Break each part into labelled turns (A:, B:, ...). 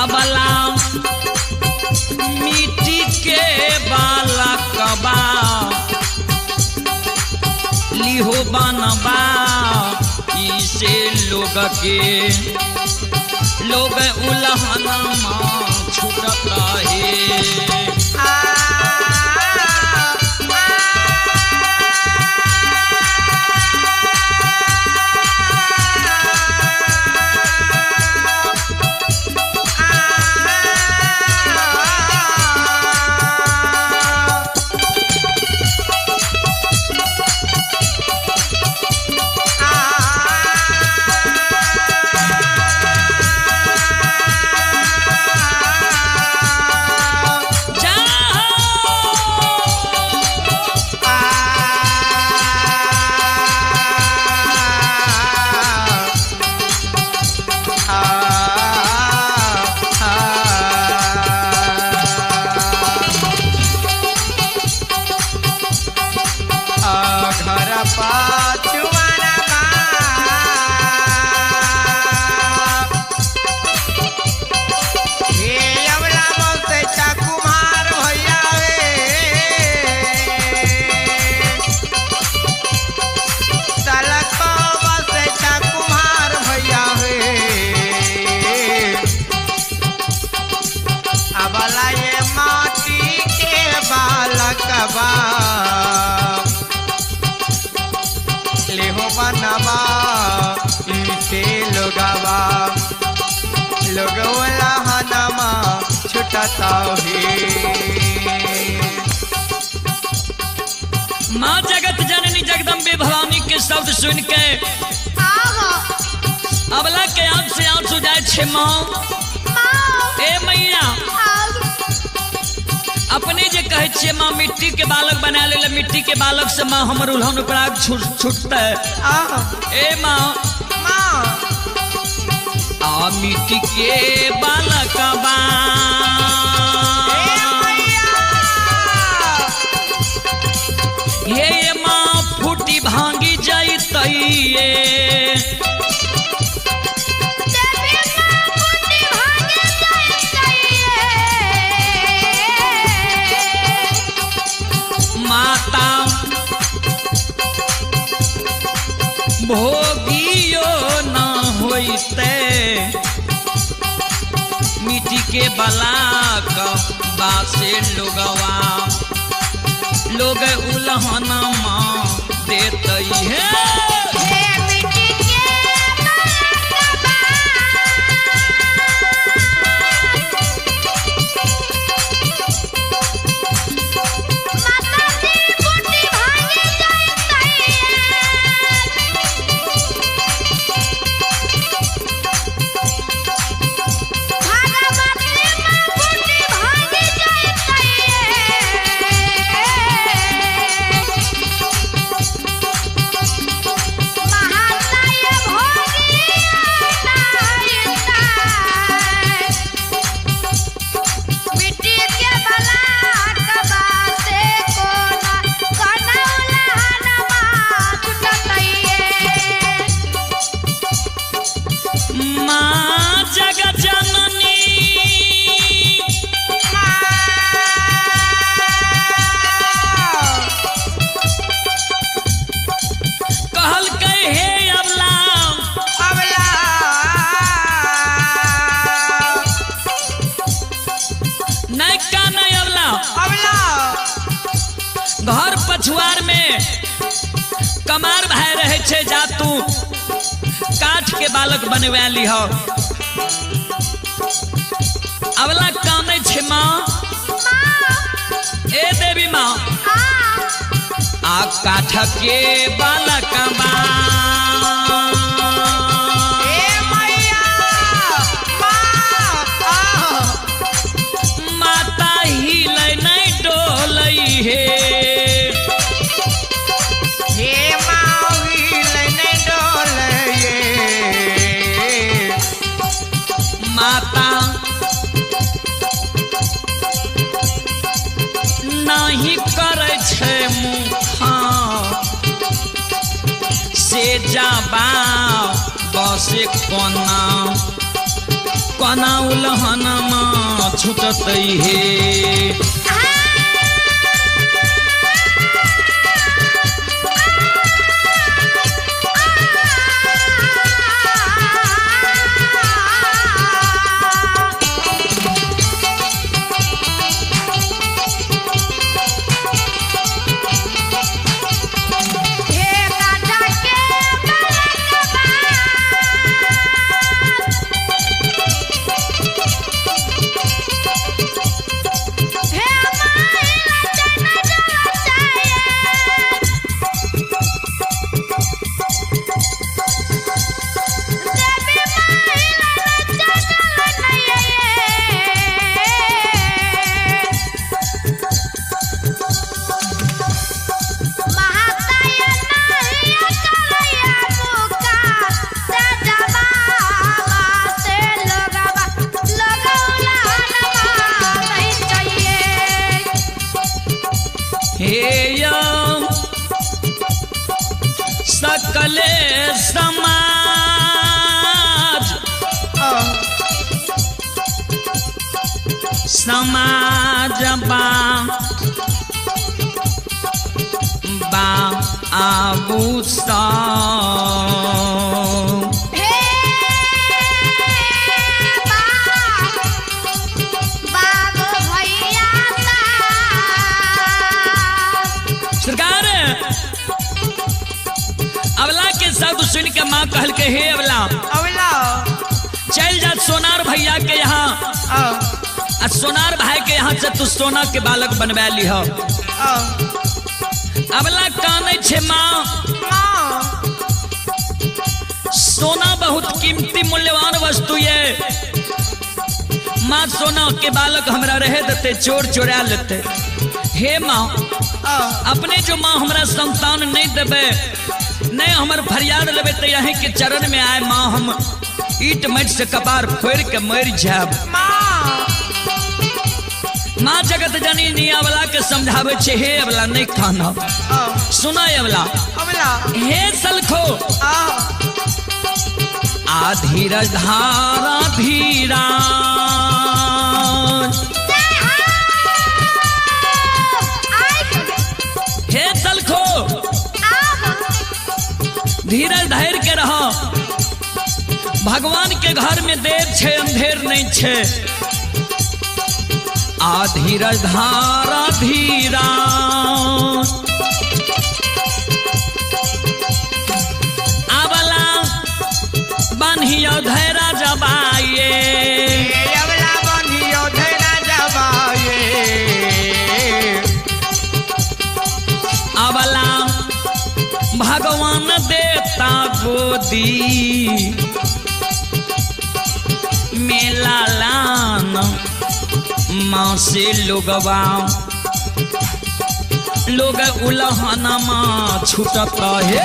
A: अबला मिट्टी के बालकबा लिहो बनबा इसे लोग के लोग उल्लहना छूटत रहे
B: लेहो बनवा इसे लोगवा लोग उल्लहनमा छुटता है।
A: माँ जगत जननी जगदम्बे भवानी के शब्द सुन के अबला के आंख से आंसू जाए छे माँ ए मैया अपने जे कहे छे माँ मिट्टी के बालक बना ले मिट्टी के बालक से माँ हमर उल्हन उपराग छूटता है ए माँ आ मिट्टी के बालक बा ये माँ फूटी भांगी जाइए माता भोगियो न होइते मिट्टी के बलाक बासे लोगवा लोग उल्हना माँ देते है घर पछुआर में कमार भाई रहे छे जा तू काठ के बालक बनवा ली हो अवला काने छे माँ ए देवी माँ आ काठ के बालक बा माता हिले नहीं डोलई है माता नहीं करे छे मुखा से जाबा बसे कोना कना उलहनमा छुटत हे सकले समाज समाज बा आबूसा सरकार अवला के शब्द सुन के माँ कहल के हे अवला
B: अवला
A: चल जा सोनार भैया के यहाँ आ सोनार भाई के यहाँ से तू सोना के बालक बनवा ली हो अवला काने छे माँ सोना बहुत कीमती मूल्यवान वस्तु है माँ सोना के बालक हमरा रहे देते चोर चोरा लेते हे माँ अपने जो माँ हमरा संतान नहीं देवे नहीं हमर फरियाद लेवे तो यहीं के चरण में आए माँ हम ईट मट से कपार फोड़ के मर जाब माँ जगत जनी नी अवला के समझावे छे हे अवला नहीं खाना सुना अवला हे सलखो आधीरज धारा धीरा हे सलखो धीरज धैर्य के रहो भगवान के घर में देर छे अंधेर नहीं छे आधीरज धारा धीरा अवला बन्हियो धैरा जबाए अवला भगवान देता गोदी मेला लान माँ से लोगवा लोग उलहना माँ छूटत है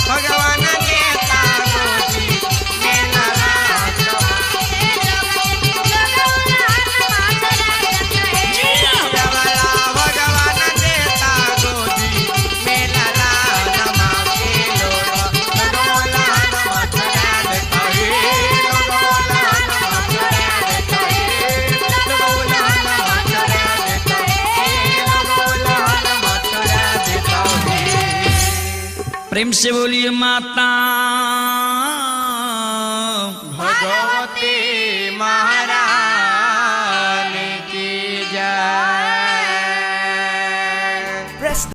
C: भगवान देता गोदी मेला
A: प्रेम से बोलिए माता